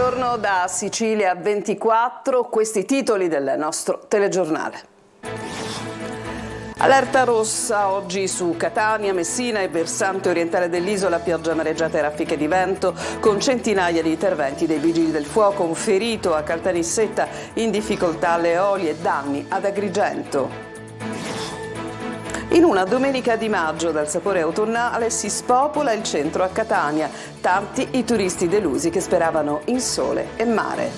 Buongiorno da Sicilia 24, questi titoli del nostro telegiornale. Allerta rossa oggi su Catania, Messina e versante orientale dell'isola, pioggia, mareggiata e raffiche di vento con centinaia di interventi dei vigili del fuoco, un ferito a Caltanissetta, in difficoltà alle Eolie, danni ad Agrigento. In una domenica di maggio dal sapore autunnale si spopola il centro a Catania, tanti i turisti delusi che speravano in sole e mare.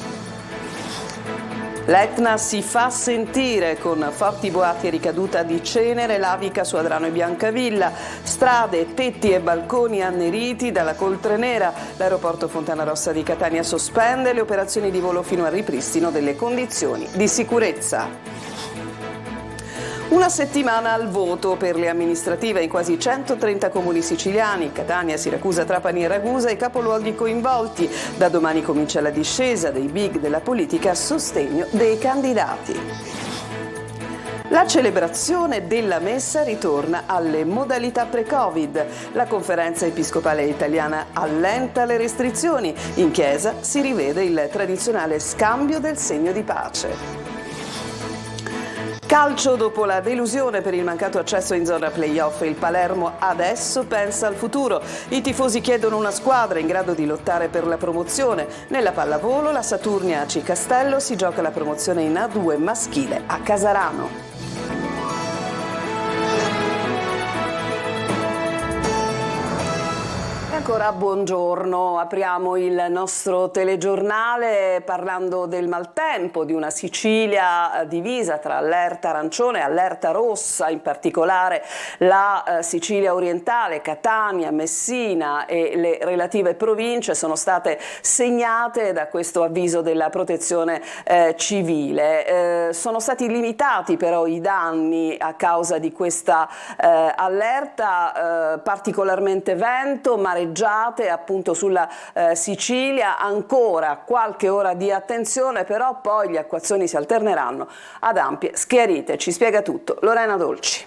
L'Etna si fa sentire con forti boati e ricaduta di cenere, lavica su Adrano e Biancavilla, strade, tetti e balconi anneriti dalla coltre nera. L'aeroporto Fontanarossa di Catania sospende le operazioni di volo fino al ripristino delle condizioni di sicurezza. Una settimana al voto per le amministrative in quasi 130 comuni siciliani, Catania, Siracusa, Trapani e Ragusa, i capoluoghi coinvolti. Da domani comincia la discesa dei big della politica a sostegno dei candidati. La celebrazione della messa ritorna alle modalità pre-Covid. La Conferenza Episcopale Italiana allenta le restrizioni. In chiesa si rivede il tradizionale scambio del segno di pace. Calcio, dopo la delusione per il mancato accesso in zona playoff, il Palermo adesso pensa al futuro. I tifosi chiedono una squadra in grado di lottare per la promozione. Nella pallavolo la Saturnia AC Castello si gioca la promozione in A2 maschile a Casarano. Ancora buongiorno, apriamo il nostro telegiornale parlando del maltempo, di una Sicilia divisa tra allerta arancione e allerta rossa, in particolare la Sicilia orientale, Catania, Messina e le relative province sono state segnate da questo avviso della protezione civile. Sono stati limitati però i danni a causa di questa allerta, particolarmente vento, mareggiate appunto sulla Sicilia, ancora qualche ora di attenzione, però poi le acquazzoni si alterneranno ad ampie schiarite. Ci spiega tutto Lorena Dolci.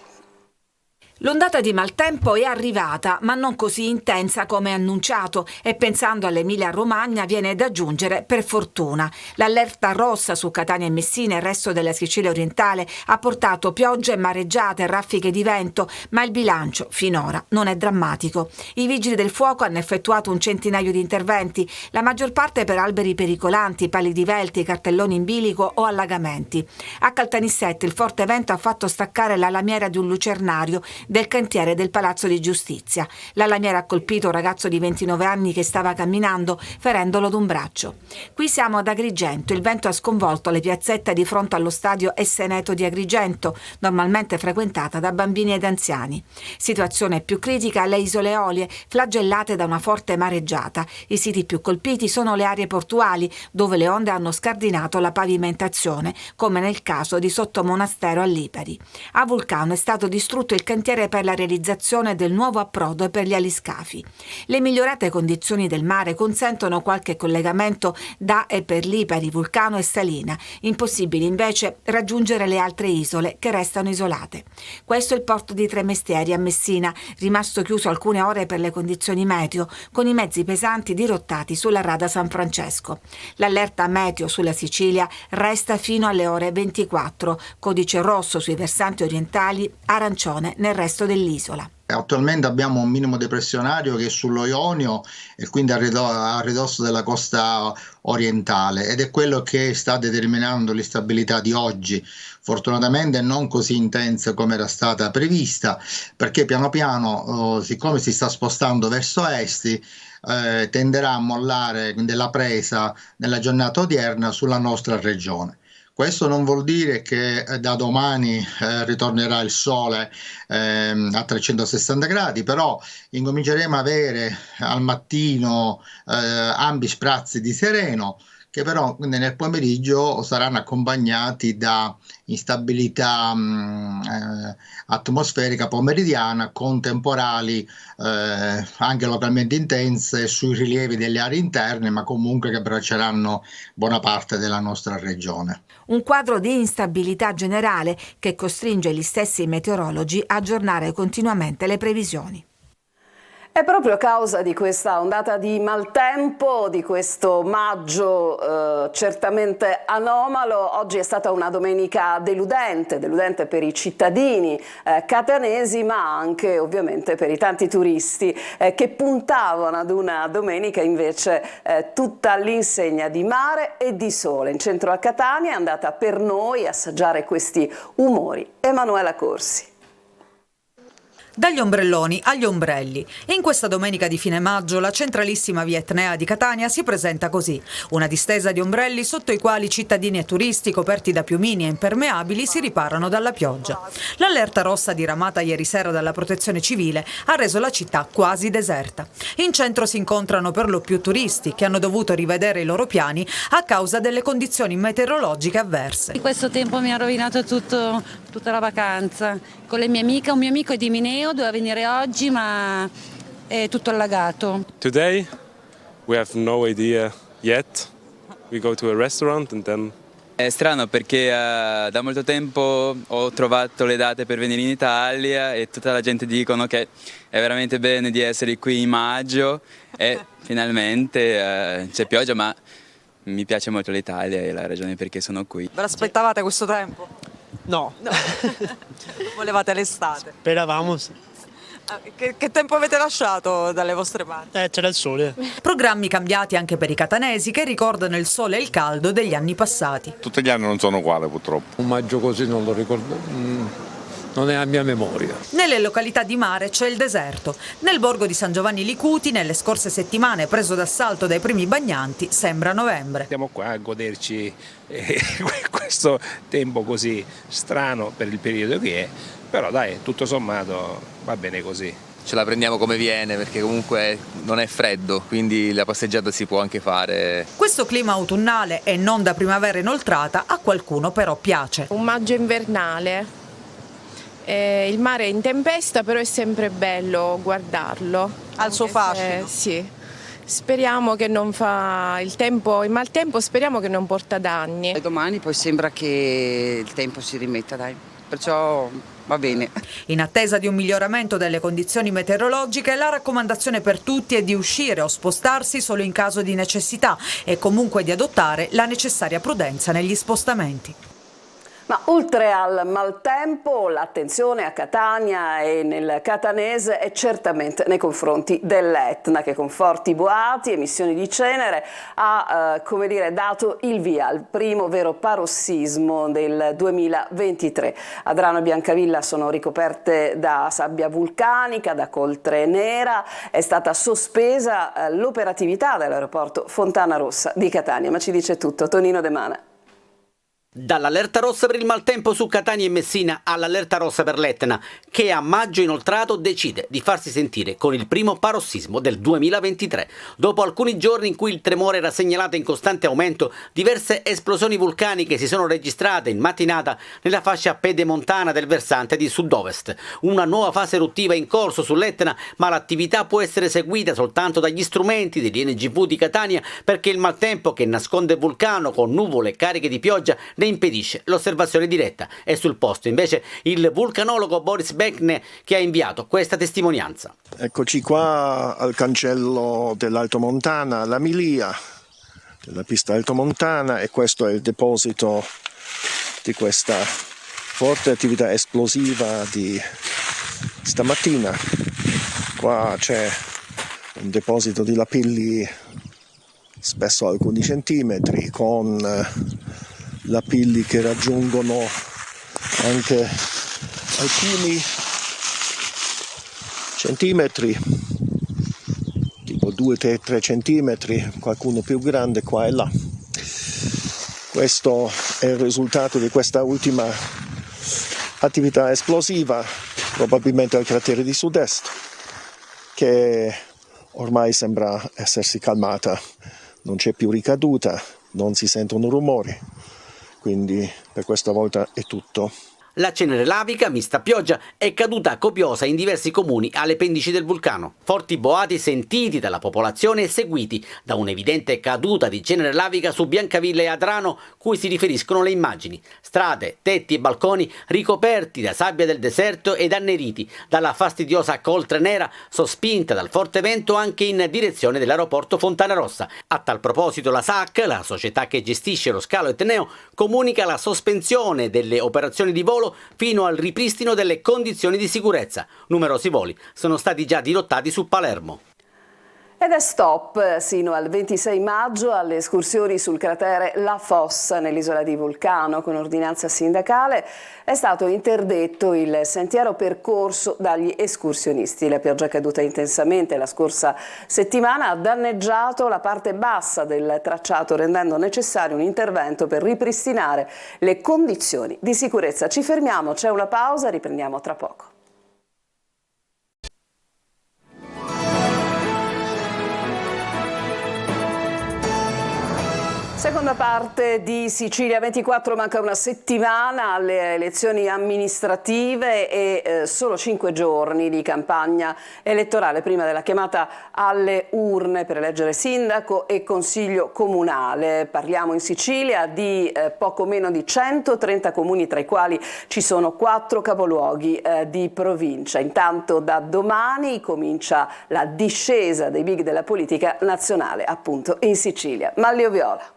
L'ondata di maltempo è arrivata, ma non così intensa come annunciato, e pensando all'Emilia-Romagna viene da aggiungere per fortuna. L'allerta rossa su Catania e Messina e il resto della Sicilia orientale ha portato piogge, mareggiate e raffiche di vento, ma il bilancio finora non è drammatico. I vigili del fuoco hanno effettuato un centinaio di interventi, la maggior parte per alberi pericolanti, pali divelti, cartelloni in bilico o allagamenti. A Caltanissetta il forte vento ha fatto staccare la lamiera di un lucernario del cantiere del Palazzo di Giustizia. La lamiera ha colpito un ragazzo di 29 anni che stava camminando, ferendolo d'un braccio. Qui siamo ad Agrigento. Il vento ha sconvolto le piazzette di fronte allo stadio Esseneto di Agrigento, normalmente frequentata da bambini ed anziani. Situazione più critica alle isole Eolie, flagellate da una forte mareggiata. I siti più colpiti sono le aree portuali, dove le onde hanno scardinato la pavimentazione, come nel caso di Sottomonastero a Lipari. A Vulcano è stato distrutto il cantiere per la realizzazione del nuovo approdo per gli aliscafi. Le migliorate condizioni del mare consentono qualche collegamento da e per Lipari, Vulcano e Salina. Impossibile invece raggiungere le altre isole che restano isolate. Questo è il porto di Tremestieri a Messina, rimasto chiuso alcune ore per le condizioni meteo, con i mezzi pesanti dirottati sulla rada San Francesco. L'allerta meteo sulla Sicilia resta fino alle ore 24, codice rosso sui versanti orientali, arancione nel resto dell'isola. Attualmente abbiamo un minimo depressionario che è sullo Ionio e quindi a ridosso della costa orientale, ed è quello che sta determinando l'instabilità di oggi. Fortunatamente non così intensa come era stata prevista, perché piano piano, siccome si sta spostando verso est, tenderà a mollare della presa nella giornata odierna sulla nostra regione. Questo non vuol dire che da domani ritornerà il sole a 360 gradi, però incominceremo ad avere al mattino ampi sprazzi di sereno, che però nel pomeriggio saranno accompagnati da instabilità atmosferica pomeridiana con temporali anche localmente intense sui rilievi delle aree interne, ma comunque che abbracceranno buona parte della nostra regione. Un quadro di instabilità generale che costringe gli stessi meteorologi a aggiornare continuamente le previsioni. È proprio a causa di questa ondata di maltempo, di questo maggio certamente anomalo, oggi è stata una domenica deludente per i cittadini catanesi, ma anche ovviamente per i tanti turisti che puntavano ad una domenica invece tutta all'insegna di mare e di sole. In centro a Catania è andata per noi a assaggiare questi umori Emanuela Corsi. Dagli ombrelloni agli ombrelli. In questa domenica di fine maggio la centralissima via Etnea di Catania si presenta così: una distesa di ombrelli sotto i quali cittadini e turisti coperti da piumini e impermeabili si riparano dalla pioggia. L'allerta rossa diramata ieri sera dalla Protezione Civile ha reso la città quasi deserta. In centro si incontrano per lo più turisti che hanno dovuto rivedere i loro piani a causa delle condizioni meteorologiche avverse. Questo tempo mi ha rovinato tutta la vacanza. Con le mie amiche, un mio amico è di Mineo, doveva venire oggi ma è tutto allagato. Today we have no idea yet. We go to a restaurant and then. È strano perché da molto tempo ho trovato le date per venire in Italia e tutta la gente dicono che è veramente bene di essere qui in maggio e finalmente c'è pioggia, ma mi piace molto l'Italia e la ragione perché sono qui. Ve l'aspettavate questo tempo? No. Volevate l'estate? Speravamo. Che tempo avete lasciato dalle vostre parti? C'era il sole. Programmi cambiati anche per i catanesi che ricordano il sole e il caldo degli anni passati. Tutti gli anni non sono uguali purtroppo. Un maggio così non lo ricordo, non è a mia memoria. Nelle località di mare c'è il deserto. Nel borgo di San Giovanni Licuti, nelle scorse settimane preso d'assalto dai primi bagnanti, sembra novembre. Siamo qua a goderci questo tempo così strano per il periodo che è, però dai, tutto sommato va bene così. Ce la prendiamo come viene perché comunque non è freddo, quindi la passeggiata si può anche fare. Questo clima autunnale e non da primavera inoltrata a qualcuno però piace. Un maggio invernale. Il mare è in tempesta, però è sempre bello guardarlo. Al suo fascino. Sì. Speriamo che non fa il maltempo, speriamo che non porta danni. E domani poi sembra che il tempo si rimetta, dai. Perciò va bene. In attesa di un miglioramento delle condizioni meteorologiche, la raccomandazione per tutti è di uscire o spostarsi solo in caso di necessità e comunque di adottare la necessaria prudenza negli spostamenti. Ma oltre al maltempo, l'attenzione a Catania e nel catanese è certamente nei confronti dell'Etna, che con forti boati e emissioni di cenere ha dato il via al primo vero parossismo del 2023. Adrano e Biancavilla sono ricoperte da sabbia vulcanica, da coltre nera, è stata sospesa l'operatività dell'aeroporto Fontanarossa di Catania. Ma ci dice tutto Tonino De Mana. Dall'allerta rossa per il maltempo su Catania e Messina all'allerta rossa per l'Etna, che a maggio inoltrato decide di farsi sentire con il primo parossismo del 2023. Dopo alcuni giorni in cui il tremore era segnalato in costante aumento, diverse esplosioni vulcaniche si sono registrate in mattinata nella fascia pedemontana del versante di sud-ovest. Una nuova fase eruttiva è in corso sull'Etna, ma l'attività può essere seguita soltanto dagli strumenti dell'INGV di Catania perché il maltempo che nasconde il vulcano con nuvole e cariche di pioggia ne impedisce l'osservazione diretta. È sul posto invece il vulcanologo Boris Bekne che ha inviato questa testimonianza. Eccoci qua al cancello dell'Altomontana, la Milia della pista Altomontana, e questo è il deposito di questa forte attività esplosiva di stamattina. Qua c'è un deposito di lapilli spesso alcuni centimetri, con lapilli che raggiungono anche alcuni centimetri, tipo 2-3 centimetri, qualcuno più grande qua e là. Questo è il risultato di questa ultima attività esplosiva, probabilmente al cratere di sud-est, che ormai sembra essersi calmata, non c'è più ricaduta, non si sentono rumori. Quindi per questa volta è tutto. La cenere lavica, mista a pioggia, è caduta copiosa in diversi comuni alle pendici del vulcano. Forti boati sentiti dalla popolazione e seguiti da un'evidente caduta di cenere lavica su Biancavilla e Adrano, cui si riferiscono le immagini. Strade, tetti e balconi ricoperti da sabbia del deserto ed anneriti dalla fastidiosa coltre nera sospinta dal forte vento anche in direzione dell'aeroporto Fontanarossa. A tal proposito la SAC, la società che gestisce lo scalo etneo, comunica la sospensione delle operazioni di volo fino al ripristino delle condizioni di sicurezza. Numerosi voli sono stati già dirottati su Palermo. Ed è stop sino al 26 maggio alle escursioni sul cratere La Fossa nell'isola di Vulcano. Con ordinanza sindacale è stato interdetto il sentiero percorso dagli escursionisti. La pioggia caduta intensamente la scorsa settimana ha danneggiato la parte bassa del tracciato, rendendo necessario un intervento per ripristinare le condizioni di sicurezza. Ci fermiamo, c'è una pausa, riprendiamo tra poco. Seconda parte di Sicilia 24, manca una settimana alle elezioni amministrative e solo 5 giorni di campagna elettorale prima della chiamata alle urne per eleggere sindaco e consiglio comunale. Parliamo in Sicilia di poco meno di 130 comuni, tra i quali ci sono 4 capoluoghi di provincia. Intanto da domani comincia la discesa dei big della politica nazionale, appunto in Sicilia. Mallio Viola.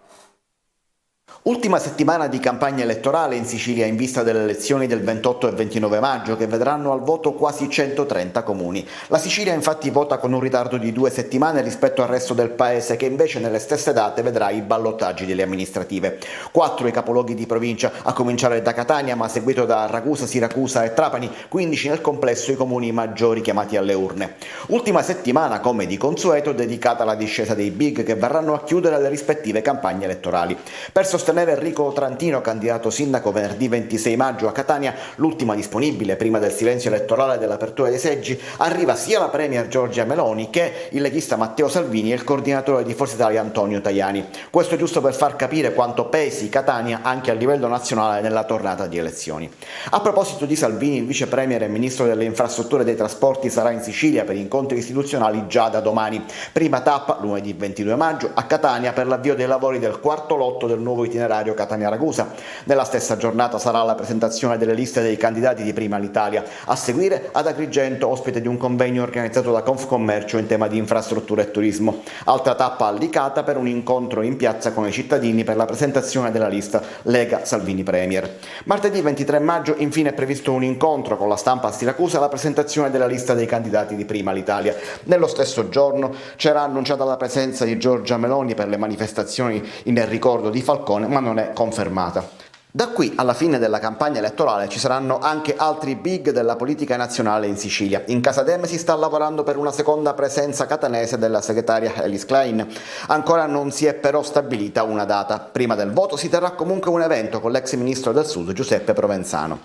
Ultima settimana di campagna elettorale in Sicilia in vista delle elezioni del 28 e 29 maggio che vedranno al voto quasi 130 comuni. La Sicilia infatti vota con un ritardo di 2 settimane rispetto al resto del paese che invece nelle stesse date vedrà i ballottaggi delle amministrative. 4 i capoluoghi di provincia, a cominciare da Catania ma seguito da Ragusa, Siracusa e Trapani, 15 nel complesso i comuni maggiori chiamati alle urne. Ultima settimana come di consueto dedicata alla discesa dei big che verranno a chiudere le rispettive campagne elettorali. Per sostenere Enrico Trantino, candidato sindaco venerdì 26 maggio a Catania, l'ultima disponibile prima del silenzio elettorale dell'apertura dei seggi, arriva sia la premier Giorgia Meloni che il leghista Matteo Salvini e il coordinatore di Forza Italia Antonio Tajani. Questo giusto per far capire quanto pesi Catania anche a livello nazionale nella tornata di elezioni. A proposito di Salvini, il vice premier e ministro delle infrastrutture e dei trasporti sarà in Sicilia per incontri istituzionali già da domani. Prima tappa, lunedì 22 maggio, a Catania per l'avvio dei lavori del quarto lotto del nuovo itinerario Catania-Ragusa. Nella stessa giornata sarà la presentazione delle liste dei candidati di Prima l'Italia. A seguire ad Agrigento, ospite di un convegno organizzato da Confcommercio in tema di infrastrutture e turismo. Altra tappa a Licata per un incontro in piazza con i cittadini per la presentazione della lista Lega Salvini Premier. Martedì 23 maggio infine è previsto un incontro con la stampa a Siracusa e la presentazione della lista dei candidati di Prima l'Italia. Nello stesso giorno c'era annunciata la presenza di Giorgia Meloni per le manifestazioni in ricordo di Falcone, ma non è confermata. Da qui alla fine della campagna elettorale ci saranno anche altri big della politica nazionale in Sicilia. In Casa Dem si sta lavorando per una seconda presenza catanese della segretaria Elis Klein. Ancora non si è però stabilita una data. Prima del voto si terrà comunque un evento con l'ex ministro del Sud Giuseppe Provenzano.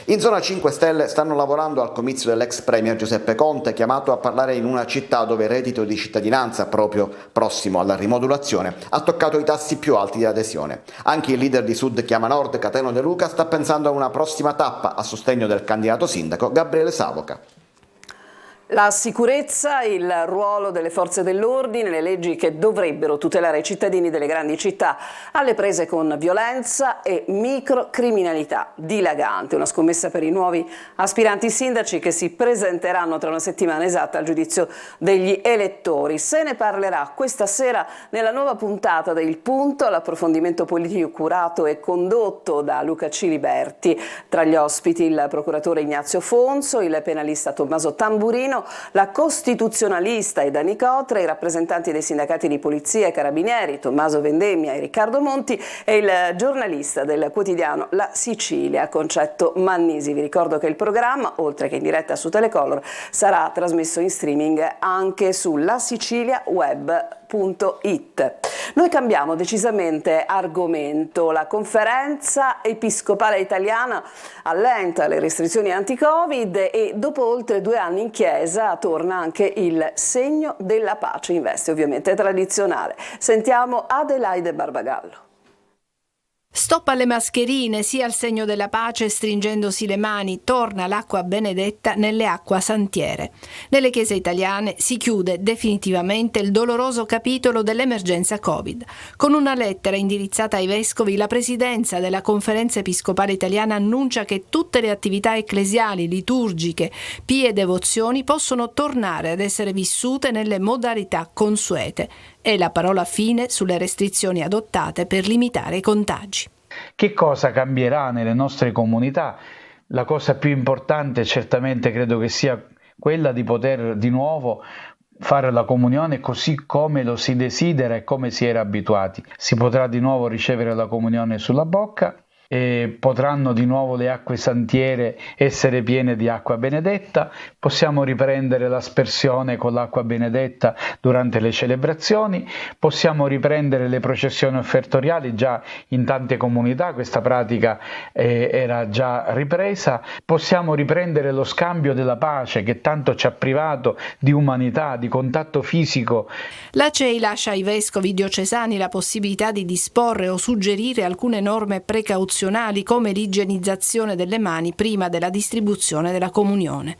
In zona 5 Stelle stanno lavorando al comizio dell'ex premier Giuseppe Conte, chiamato a parlare in una città dove il reddito di cittadinanza, proprio prossimo alla rimodulazione, ha toccato i tassi più alti di adesione. Anche il leader di Sud Chiama Nord, Cateno De Luca, sta pensando a una prossima tappa a sostegno del candidato sindaco Gabriele Savoca. La sicurezza, il ruolo delle forze dell'ordine, le leggi che dovrebbero tutelare i cittadini delle grandi città alle prese con violenza e microcriminalità dilagante. Una scommessa per i nuovi aspiranti sindaci che si presenteranno tra una settimana esatta al giudizio degli elettori. Se ne parlerà questa sera nella nuova puntata del Punto, l'approfondimento politico curato e condotto da Luca Ciliberti. Tra gli ospiti il procuratore Ignazio Fonso, il penalista Tommaso Tamburino, la costituzionalista Ida Nicotre, i rappresentanti dei sindacati di polizia e carabinieri Tommaso Vendemmia e Riccardo Monti e il giornalista del quotidiano La Sicilia Concetto Mannisi. Vi ricordo che il programma, oltre che in diretta su Telecolor, sarà trasmesso in streaming anche su lasiciliaweb.it. Noi cambiamo decisamente argomento. La Conferenza Episcopale Italiana allenta le restrizioni anti-Covid e dopo oltre 2 anni in chiesa torna anche il segno della pace in veste ovviamente tradizionale. Sentiamo Adelaide Barbagallo. Stop alle mascherine, sia al segno della pace, stringendosi le mani, torna l'acqua benedetta nelle acquasantiere. Nelle chiese italiane si chiude definitivamente il doloroso capitolo dell'emergenza Covid. Con una lettera indirizzata ai vescovi, la presidenza della Conferenza Episcopale Italiana annuncia che tutte le attività ecclesiali, liturgiche, pie e devozioni possono tornare ad essere vissute nelle modalità consuete. E la parola fine sulle restrizioni adottate per limitare i contagi. Che cosa cambierà nelle nostre comunità? La cosa più importante certamente credo che sia quella di poter di nuovo fare la comunione così come lo si desidera e come si era abituati. Si potrà di nuovo ricevere la comunione sulla bocca e potranno di nuovo le acque santiere essere piene di acqua benedetta, possiamo riprendere l'aspersione con l'acqua benedetta durante le celebrazioni, possiamo riprendere le processioni offertoriali, già in tante comunità questa pratica era già ripresa, possiamo riprendere lo scambio della pace che tanto ci ha privato di umanità, di contatto fisico. La CEI lascia ai vescovi diocesani la possibilità di disporre o suggerire alcune norme precauzionali come l'igienizzazione delle mani prima della distribuzione della comunione.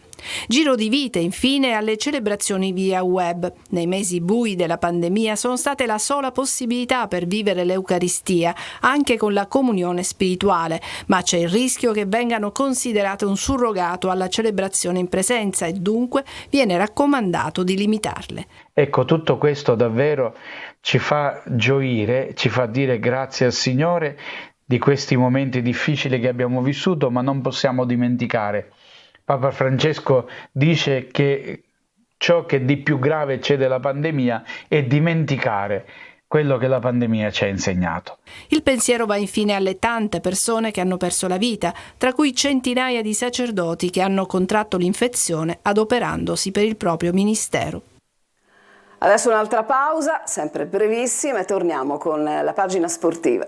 Giro di vite, infine, alle celebrazioni via web. Nei mesi bui della pandemia sono state la sola possibilità per vivere l'Eucaristia, anche con la comunione spirituale, ma c'è il rischio che vengano considerate un surrogato alla celebrazione in presenza e dunque viene raccomandato di limitarle. Ecco, tutto questo davvero ci fa gioire, ci fa dire grazie al Signore di questi momenti difficili che abbiamo vissuto, ma non possiamo dimenticare. Papa Francesco dice che ciò che di più grave c'è della pandemia è dimenticare quello che la pandemia ci ha insegnato. Il pensiero va infine alle tante persone che hanno perso la vita, tra cui centinaia di sacerdoti che hanno contratto l'infezione adoperandosi per il proprio ministero. Adesso un'altra pausa, sempre brevissima, e torniamo con la pagina sportiva.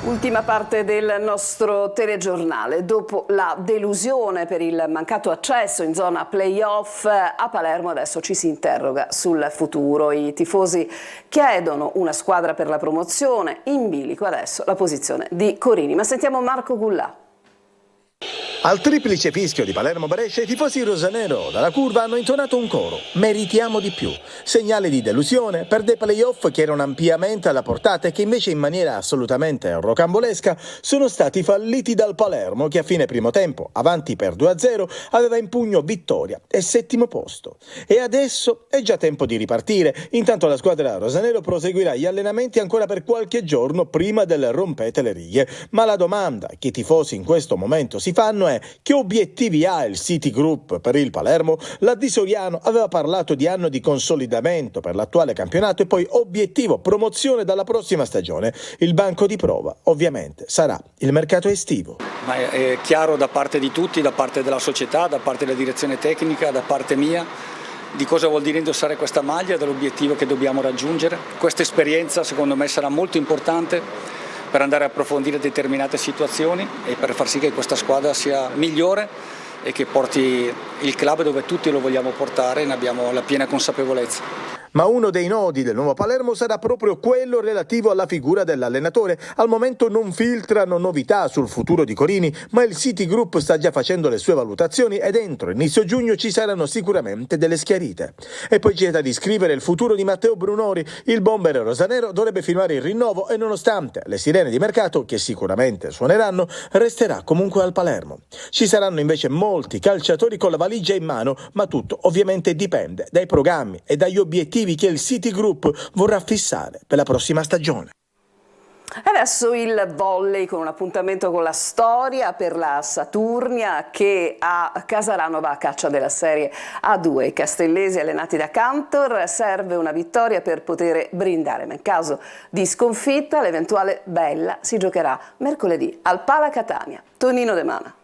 Ultima parte del nostro telegiornale. Dopo la delusione per il mancato accesso in zona play-off a Palermo, adesso ci si interroga sul futuro. I tifosi chiedono una squadra per la promozione, in bilico adesso la posizione di Corini. Ma sentiamo Marco Gullà. Al triplice fischio di Palermo-Brescia i tifosi rosanero dalla curva hanno intonato un coro: meritiamo di più. Segnale di delusione per dei playoff che erano ampiamente alla portata e che invece in maniera assolutamente rocambolesca sono stati falliti dal Palermo, che a fine primo tempo, avanti per 2-0, aveva in pugno vittoria e settimo posto. E adesso è già tempo di ripartire. Intanto la squadra rosanero proseguirà gli allenamenti ancora per qualche giorno prima del rompete le righe. Ma la domanda che i tifosi in questo momento si fanno è: che obiettivi ha il City Group per il Palermo? La Di Soriano aveva parlato di anno di consolidamento per l'attuale campionato e poi obiettivo promozione dalla prossima stagione. Il banco di prova ovviamente sarà il mercato estivo. Ma è chiaro da parte di tutti, da parte della società, da parte della direzione tecnica, da parte mia, di cosa vuol dire indossare questa maglia, dell'obiettivo che dobbiamo raggiungere. Questa esperienza secondo me sarà molto importante per andare a approfondire determinate situazioni e per far sì che questa squadra sia migliore e che porti il club dove tutti lo vogliamo portare e ne abbiamo la piena consapevolezza. Ma uno dei nodi del nuovo Palermo sarà proprio quello relativo alla figura dell'allenatore. Al momento non filtrano novità sul futuro di Corini, ma il City Group sta già facendo le sue valutazioni ed entro inizio giugno ci saranno sicuramente delle schiarite. E poi c'è da riscrivere il futuro di Matteo Brunori. Il bomber rosanero dovrebbe firmare il rinnovo e nonostante le sirene di mercato, che sicuramente suoneranno, resterà comunque al Palermo. Ci saranno invece molti calciatori con la valigia in mano, ma tutto ovviamente dipende dai programmi e dagli obiettivi che il City Group vorrà fissare per la prossima stagione. Adesso il volley con un appuntamento con la storia per la Saturnia che a Casarano va a caccia della Serie A2. I castellesi allenati da Cantor serve una vittoria per poter brindare, ma in caso di sconfitta l'eventuale bella si giocherà mercoledì al Pala Catania. Tonino De Mana.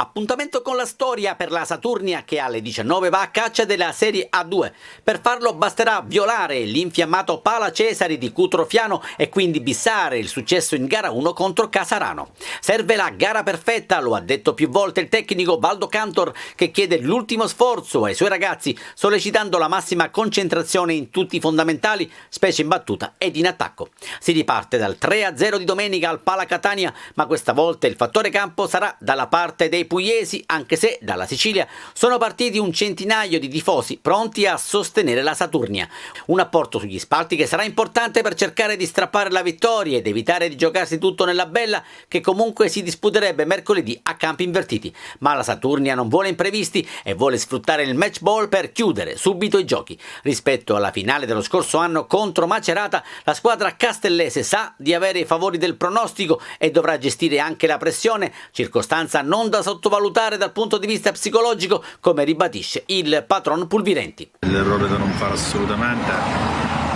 Appuntamento con la storia per la Saturnia che alle 19 va a caccia della Serie A2. Per farlo basterà violare l'infiammato Pala Cesari di Cutrofiano e quindi bissare il successo in gara 1 contro Casarano. Serve la gara perfetta, lo ha detto più volte il tecnico Valdo Cantor, che chiede l'ultimo sforzo ai suoi ragazzi, sollecitando la massima concentrazione in tutti i fondamentali, specie in battuta ed in attacco. Si riparte dal 3-0 di domenica al Pala Catania, ma questa volta il fattore campo sarà dalla parte dei pugliesi, anche se dalla Sicilia sono partiti un centinaio di tifosi pronti a sostenere la Saturnia. Un apporto sugli spalti che sarà importante per cercare di strappare la vittoria ed evitare di giocarsi tutto nella Bella, che comunque si disputerebbe mercoledì a campi invertiti. Ma la Saturnia non vuole imprevisti e vuole sfruttare il match ball per chiudere subito i giochi. Rispetto alla finale dello scorso anno contro Macerata, la squadra castellese sa di avere i favori del pronostico e dovrà gestire anche la pressione, circostanza non da sottovalutare dal punto di vista psicologico, come ribadisce il patron Pulvirenti. L'errore da non fare assolutamente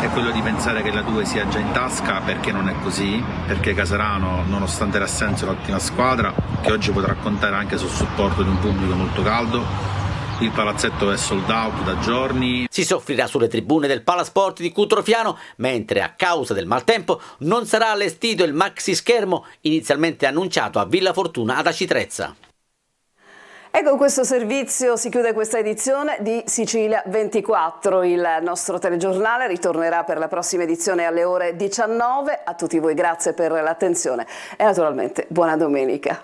è quello di pensare che la 2 sia già in tasca, perché non è così, perché Casarano, nonostante l'assenza, è un'ottima squadra che oggi potrà contare anche sul supporto di un pubblico molto caldo. Il palazzetto è sold out da giorni. Si soffrirà sulle tribune del Palasport di Cutrofiano, mentre a causa del maltempo non sarà allestito il maxi schermo inizialmente annunciato a Villa Fortuna ad Acitrezza. E con questo servizio si chiude questa edizione di Sicilia 24. Il nostro telegiornale ritornerà per la prossima edizione alle ore 19. A tutti voi grazie per l'attenzione e naturalmente buona domenica.